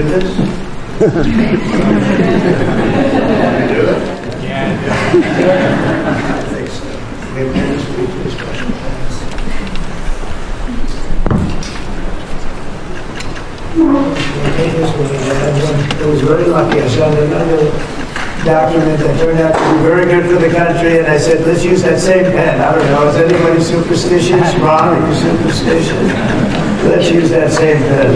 do this? Do it? Yeah. I think so. We have minutes for this question. It was very lucky. I signed another document that turned out to be very good for the country, and I said, let's use that same pen. I don't know, is anybody superstitious? Ron, are you superstitious? Let's use that same pen.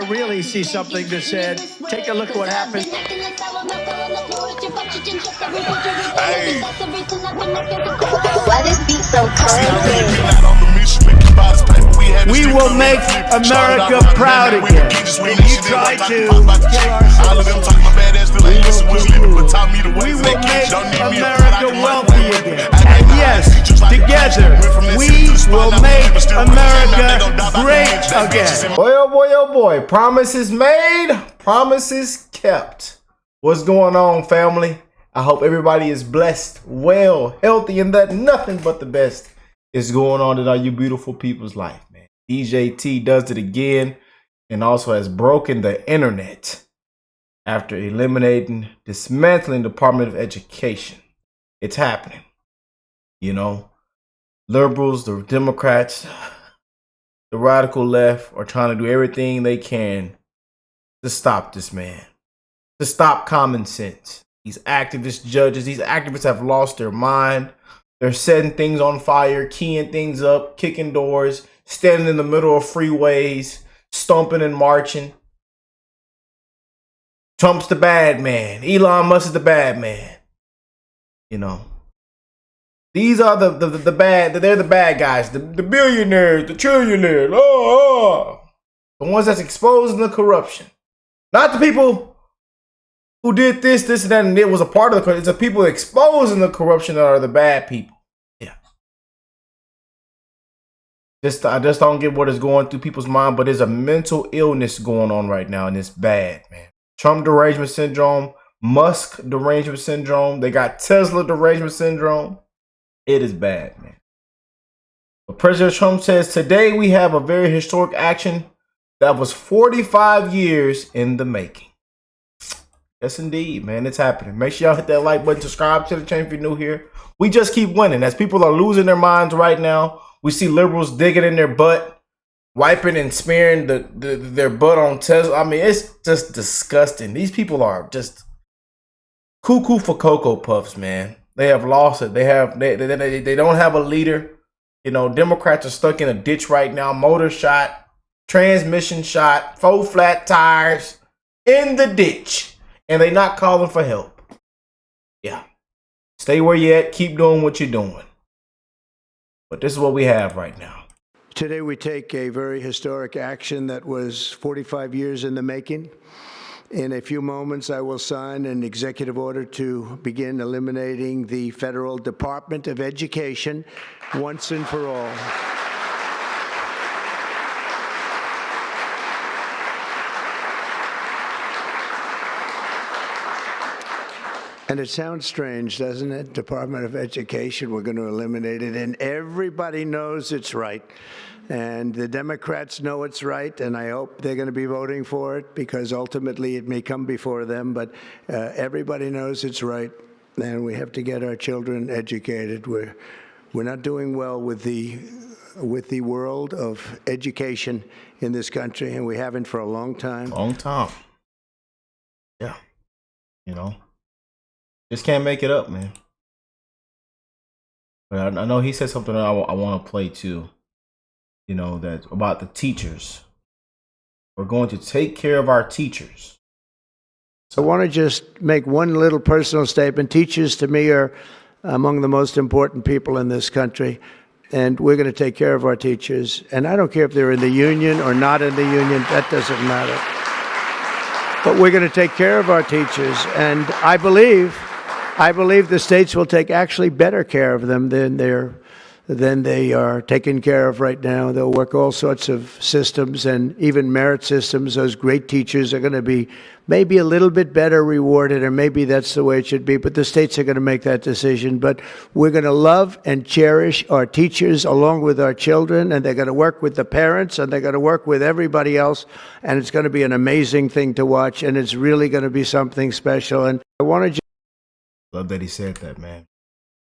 Really see something that said, take a look at what happened. Hey. Why this beat so crazy? We will make America proud again. And you try to we will make America wealthy again. And yes, together, we will make America great again. Boy, oh boy, promises made, promises kept. What's going on, family? I hope everybody is blessed, well, healthy, and that nothing but the best is going on in all you beautiful people's life, man. DJT does it again and also has broken the internet after dismantling the Department of Education. It's happening. You know, liberals, the Democrats, the radical left are trying to do everything they can to stop this man, to stop common sense. These activist judges, these activists have lost their mind. They're setting things on fire, keying things up, kicking doors, standing in the middle of freeways, stomping and marching. Trump's the bad man. Elon Musk is the bad man. You know. These are the bad, they're the bad guys, the billionaires, the trillionaires, the ones that's exposing the corruption. Not the people who did this, and that, and it was a part of the corruption. It's the people exposing the corruption that are the bad people. Yeah. I just don't get what is going through people's mind, but there's a mental illness going on right now, and it's bad, man. Trump derangement syndrome, Musk derangement syndrome, they got Tesla derangement syndrome. It is bad, man. But President Trump says, today we have a very historic action that was 45 years in the making. Yes, indeed, man. It's happening. Make sure y'all hit that like button, subscribe to the channel if you're new here. We just keep winning. As people are losing their minds right now, we see liberals digging in their butt, wiping and smearing their butt on Tesla. I mean, it's just disgusting. These people are just cuckoo for Cocoa Puffs, man. They have lost it. They don't have a leader. You know, Democrats are stuck in a ditch right now. Motor shot, transmission shot, 4 flat tires in the ditch. And they not calling for help. Yeah. Stay where you at. Keep doing what you're doing. But this is what we have right now. Today we take a very historic action that was 45 years in the making. In a few moments, I will sign an executive order to begin eliminating the Federal Department of Education once and for all. And it sounds strange, doesn't it? Department of Education, we're going to eliminate it. And everybody knows it's right. And the Democrats know it's right, and I hope they're going to be voting for it because ultimately it may come before them. But everybody knows it's right, and we have to get our children educated. We're not doing well with the world of education in this country, and we haven't for a long time. Long time. Yeah. You know, just can't make it up, man. But I know he said something that I want to play too. You know, that about the teachers. We're going to take care of our teachers. I want to just make one little personal statement. Teachers, to me, are among the most important people in this country. and we're going to take care of our teachers. And I don't care if they're in the union or not in the union. That doesn't matter. But we're going to take care of our teachers. And I believe the states will take actually better care of them than they are taken care of right now. They'll work all sorts of systems and even merit systems. Those great teachers are going to be maybe a little bit better rewarded, or maybe that's the way it should be, but the states are going to make that decision. But we're going to love and cherish our teachers along with our children, and they're going to work with the parents, and they're going to work with everybody else, and it's going to be an amazing thing to watch, and it's really going to be something special. And I want to love that he said that, man.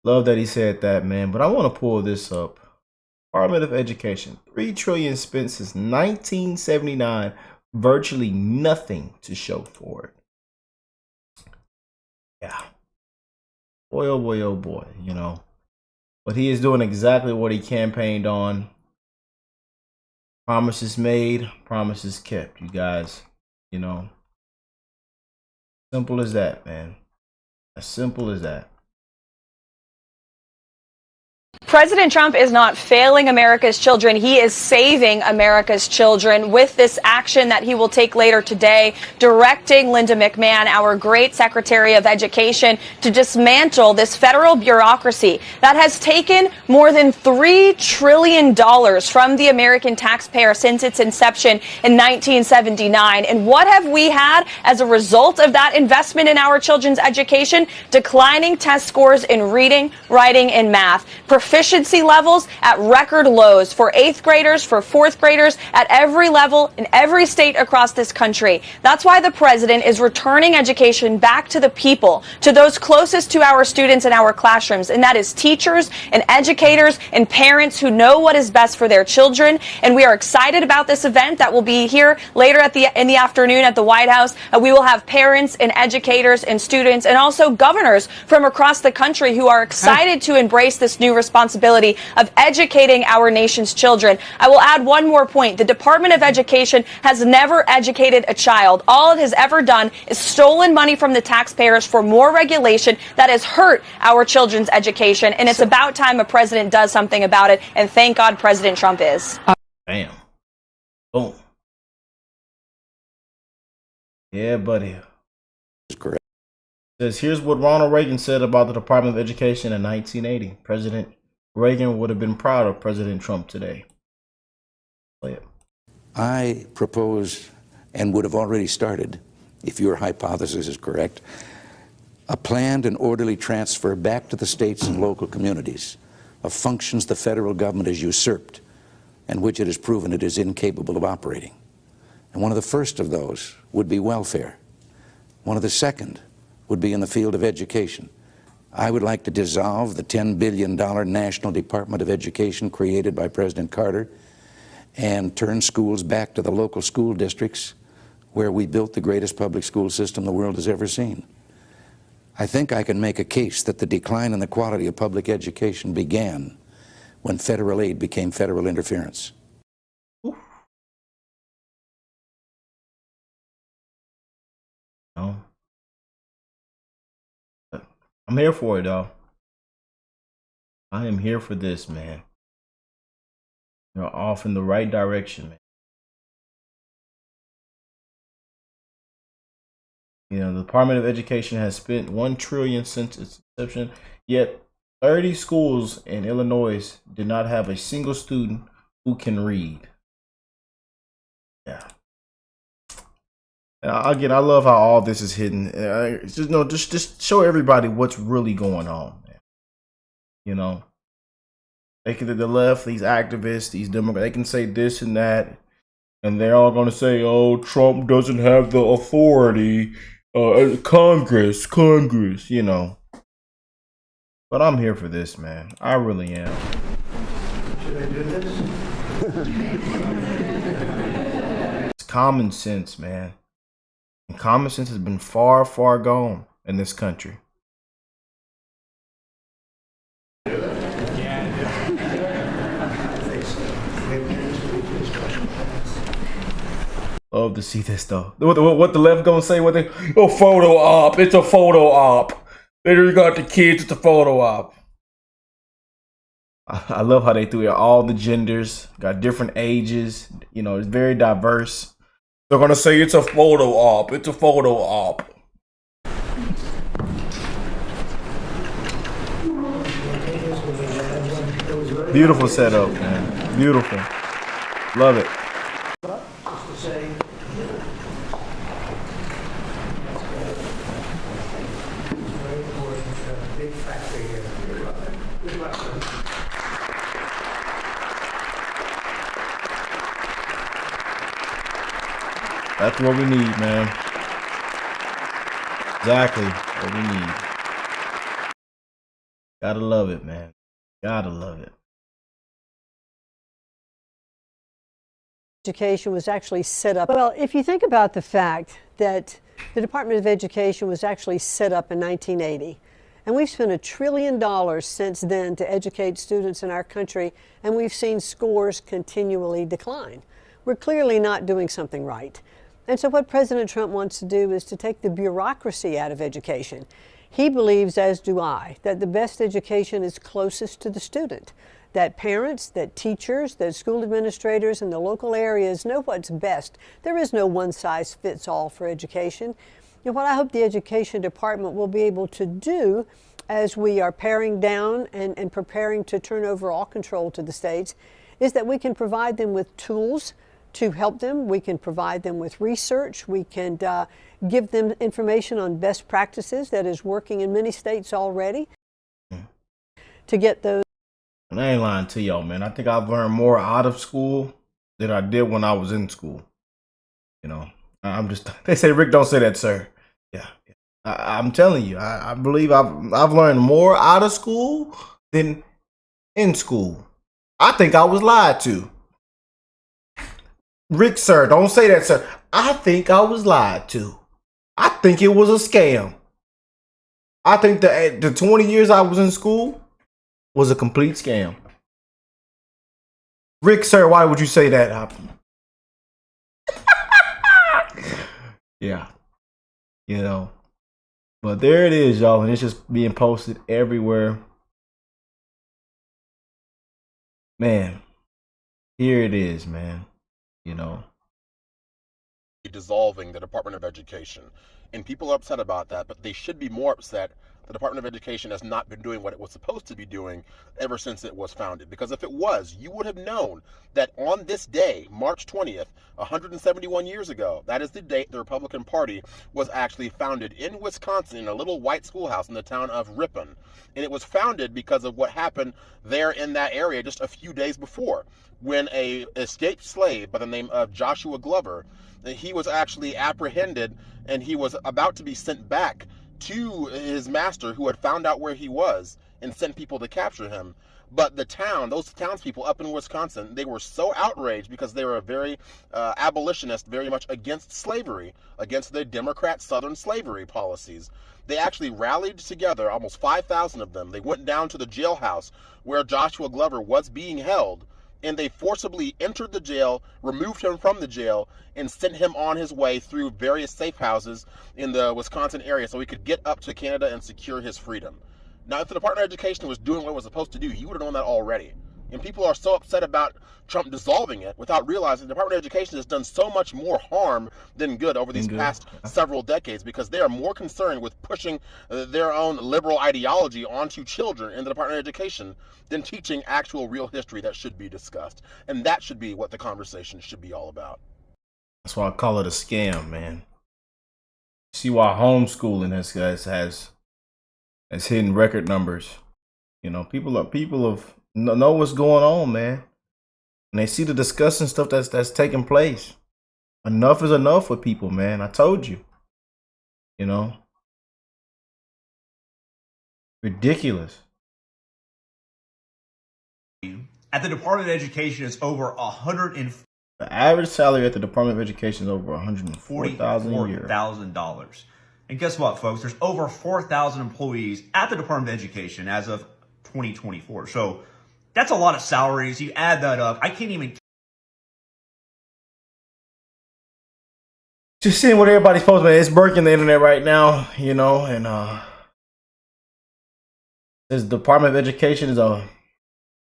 Love that he said that, man. But I want to pull this up. Department of Education, $3 trillion spent since 1979. Virtually nothing to show for it. Yeah. Boy, oh boy, oh boy, you know. But he is doing exactly what he campaigned on. Promises made, promises kept, you guys. You know. Simple as that, man. As simple as that. President Trump is not failing America's children. He is saving America's children with this action that he will take later today, directing Linda McMahon, our great Secretary of Education, to dismantle this federal bureaucracy that has taken more than $3 trillion from the American taxpayer since its inception in 1979. And what have we had as a result of that investment in our children's education? Declining test scores in reading, writing, and math. Proficiency levels at record lows for 8th graders, for 4th graders, at every level in every state across this country. That's why the president is returning education back to the people, to those closest to our students in our classrooms, and that is teachers and educators and parents who know what is best for their children. And we are excited about this event that will be here later in the afternoon at the White House. We will have parents and educators and students and also governors from across the country who are excited to embrace this new responsibility of educating our nation's children. I will add one more point. The Department of Education has never educated a child. All it has ever done is stolen money from the taxpayers for more regulation that has hurt our children's education. And it's about time a president does something about it. And thank God President Trump is. Bam. Boom. Yeah, buddy. That's correct. Says, here's what Ronald Reagan said about the Department of Education in 1980. President Reagan would have been proud of President Trump today. Play it. I propose, and would have already started, if your hypothesis is correct, a planned and orderly transfer back to the states and local communities of functions the federal government has usurped and which it has proven it is incapable of operating. And one of the first of those would be welfare. One of the second would be in the field of education. I would like to dissolve the $10 billion National Department of Education created by President Carter and turn schools back to the local school districts where we built the greatest public school system the world has ever seen. I think I can make a case that the decline in the quality of public education began when federal aid became federal interference. No. I'm here for it, though. I am here for this, man. You're off in the right direction, man. You know, the Department of Education has spent $1 trillion since its inception, yet 30 schools in Illinois did not have a single student who can read. Yeah. And again, I love how all this is hidden. It's just, just show everybody what's really going on, man. You know, they can, the left, these activists, these Democrats, they can say this and that, and they're all going to say, "Oh, Trump doesn't have the authority." Congress, you know. But I'm here for this, man. I really am. Should I do this? It's common sense, man. And common sense has been far, far gone in this country. Love to see this though. What the left gonna say? What they? Oh, photo op. It's a photo op. There you got the kids. It's a photo op. I love how they threw in all the genders, got different ages. You know, it's very diverse. They're gonna say it's a photo op. It's a photo op. Beautiful setup, man. Beautiful. Love it. Just to say, very important, big factor here. Good luck, sir. That's what we need, man. Exactly what we need. Gotta love it, man. Gotta love it. Education was actually set up. Well, if you think about the fact that the Department of Education was actually set up in 1980, and we've spent $1 trillion since then to educate students in our country, and we've seen scores continually decline. We're clearly not doing something right. And so what President Trump wants to do is to take the bureaucracy out of education. He believes, as do I, that the best education is closest to the student, that parents, that teachers, that school administrators in the local areas know what's best. There is no one-size-fits-all for education. And what I hope the Education Department will be able to do as we are paring down and preparing to turn over all control to the states is that we can provide them with tools to help them. We can provide them with research. We can give them information on best practices that is working in many states already to get those. And I ain't lying to y'all, man. I think I've learned more out of school than I did when I was in school. You know, I'm just, they say, Rick, don't say that, sir. Yeah. I'm telling you, I believe I've learned more out of school than in school. I think I was lied to. Rick, sir, don't say that, sir. I think I was lied to. I think it was a scam. I think the 20 years I was in school was a complete scam. Rick, sir, why would you say that? Yeah. You know. But there it is, y'all. And it's just being posted everywhere. Man. Here it is, man. You know. Dissolving the Department of Education. And people are upset about that, but they should be more upset the Department of Education has not been doing what it was supposed to be doing ever since it was founded. Because if it was, you would have known that on this day, March 20th, 171 years ago, that is the date the Republican Party was actually founded in Wisconsin in a little white schoolhouse in the town of Ripon. And it was founded because of what happened there in that area just a few days before, when a escaped slave by the name of Joshua Glover, he was actually apprehended and he was about to be sent back to his master, who had found out where he was and sent people to capture him. But the town, those townspeople up in Wisconsin, they were so outraged because they were very abolitionist, very much against slavery, against the Democrat Southern slavery policies. They actually rallied together, almost 5,000 of them. They went down to the jailhouse where Joshua Glover was being held, and they forcibly entered the jail, removed him from the jail, and sent him on his way through various safe houses in the Wisconsin area so he could get up to Canada and secure his freedom. Now, if the Department of Education was doing what it was supposed to do, you would have known that already. And people are so upset about Trump dissolving it without realizing the Department of Education has done so much more harm than good over these past several decades, because they are more concerned with pushing their own liberal ideology onto children in the Department of Education than teaching actual real history that should be discussed. And that should be what the conversation should be all about. That's why I call it a scam, man. See why homeschooling has hitting record numbers. You know, people know what's going on, man. And they see the disgusting stuff that's taking place. Enough is enough with people, man. I told you. You know. Ridiculous. At the Department of Education, it's over the average salary at the Department of Education is over $144,000 a year. $144,000. And guess what, folks? There's over 4,000 employees at the Department of Education as of 2024. So that's a lot of salaries. You add that up. I can't even. Just seeing what everybody's posting, man. It's breaking the internet right now, you know, and this Department of Education is a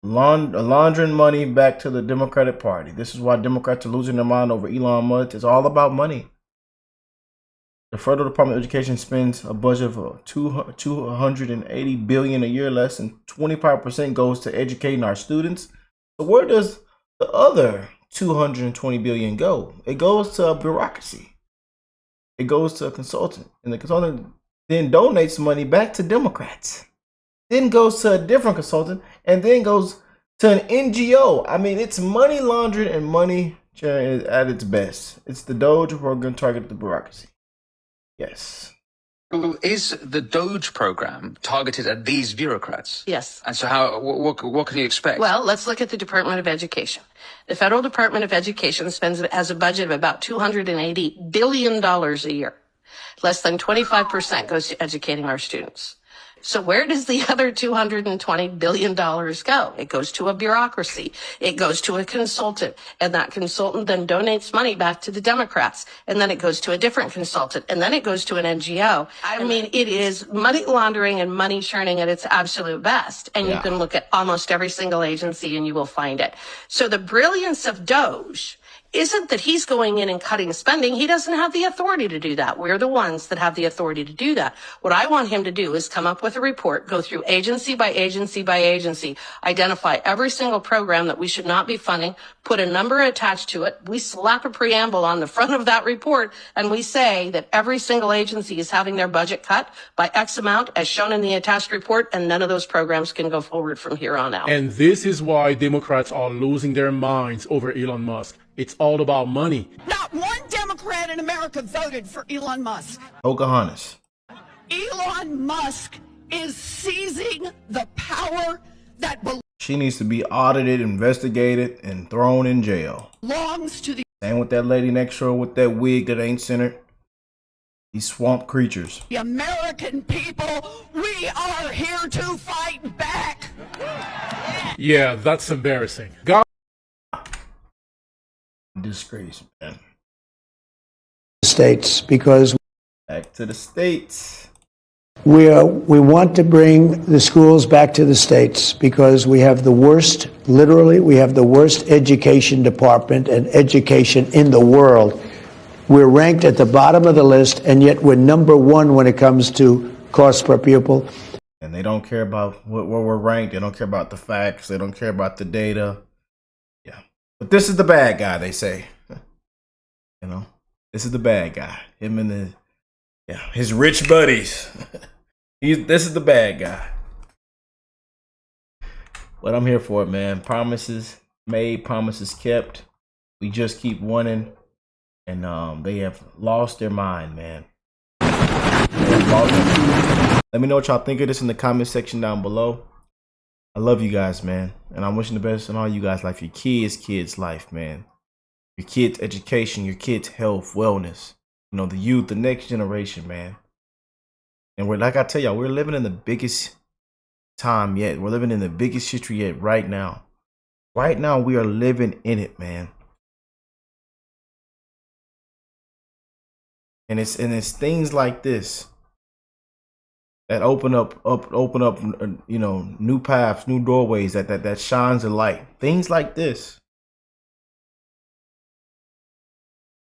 laundering money back to the Democratic Party. This is why Democrats are losing their mind over Elon Musk. It's all about money. The Federal Department of Education spends a budget of $280 billion a year. Less than 25% goes to educating our students. So where does the other $220 billion go? It goes to bureaucracy. It goes to a consultant, and the consultant then donates money back to Democrats. Then goes to a different consultant, and then goes to an NGO. I mean, it's money laundering and money sharing at its best. It's the DOGE who are going to target the bureaucracy. Yes. Is the DOGE program targeted at these bureaucrats? Yes. And so what can you expect? Well, let's look at the Department of Education. The Federal Department of Education has a budget of about $280 billion a year. Less than 25% goes to educating our students. So where does the other $220 billion go? It goes to a bureaucracy. It goes to a consultant. And that consultant then donates money back to the Democrats. And then it goes to a different consultant. And then it goes to an NGO. I mean, it is money laundering and money churning at its absolute best. And you can look at almost every single agency and you will find it. So the brilliance of DOGE isn't that he's going in and cutting spending. He doesn't have the authority to do that. We're the ones that have the authority to do that. What I want him to do is come up with a report, go through agency by agency by agency, identify every single program that we should not be funding, put a number attached to it. We slap a preamble on the front of that report, and we say that every single agency is having their budget cut by X amount as shown in the attached report, and none of those programs can go forward from here on out. And this is why Democrats are losing their minds over Elon Musk. It's all about money. Not one Democrat in America voted for Elon Musk. Pocahontas. Elon Musk is seizing the power that She needs to be audited, investigated, and thrown in jail. belongs to the Same with that lady next door with that wig that ain't centered. These swamp creatures. American people. We are here to fight back. Yeah, that's embarrassing. God. Disgrace, man. States, because Back to the states. we want to bring the schools back to the states because we have the worst, literally, we have the worst education department and education in the world. We're ranked at the bottom of the list, and yet we're number one when it comes to cost per pupil. And they don't care about where we're ranked. They don't care about the facts. They don't care about the data. Yeah. But this is the bad guy, they say. You know, this is the bad guy. Him and his rich buddies. This is the bad guy. But I'm here for it, man. Promises made, promises kept. We just keep winning. And they have lost their mind, man. Let me know what y'all think of this in the comment section down below. I love you guys, man. And I'm wishing the best in all you guys' life. Your kids' life, man. Your kids' education, your kids' health, wellness. You know, the youth, the next generation, man. And we're, like I tell y'all, we're living in the biggest time yet. We're living in the biggest history yet right now. Right now, we are living in it, man. And it's things like this that open up, you know, new paths, new doorways that shines a light. Things like this.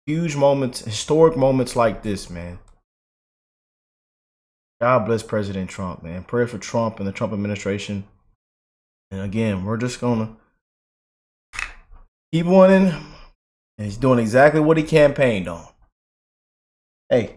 Huge moments, historic moments like this, man. God bless President Trump, man. Prayer for Trump and the Trump administration. And again, we're just gonna keep winning. And he's doing exactly what he campaigned on. Hey,